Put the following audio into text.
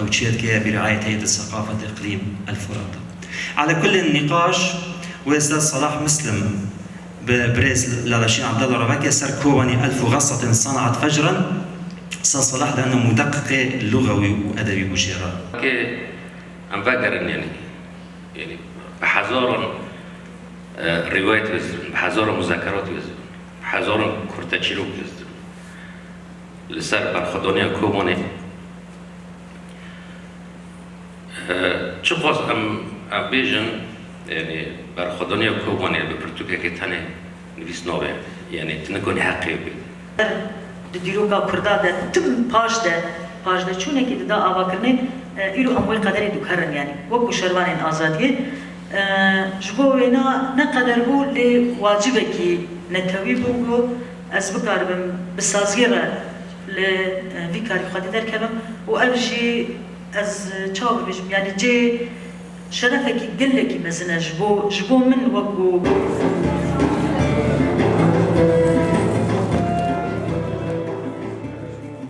أو تشيركيا برعاية هيئة الثقافة إقليم الفرات. على كل النقاش وأستاذ صلاح مسلم بريز لالاشين عبد الله رباكي سر كوباني ألف غصة صنعت فجرا. أستاذ صلاح لأنه مدقق لغوي وأدبي بشيرة. كي أم فاكر يعني بحزارن روايات وزن، بحزارن مذاكرات وزن، بحزارن كورتاتشيلوك وزن. لسر برخدانيا كوباني. چه ام بیجن يعني برخدانيا كوباني ببرتوكا كتاني نفيس نوبه يعني تنكوني حقي بي. دیروگا کرده ده تم پاش ده چونه که دا آواکرنه ایرو اموی قدری دکرن یعنی وکو شروان آزادیه جبو وینا نقدر بو لی واجبه کی نتوی بو از بکاربم بسازگیره لی ویکاری خواهد در کبم و الجی از چاو بجم یعنی جه شرفه کی گله کی مثلا جبو من وکو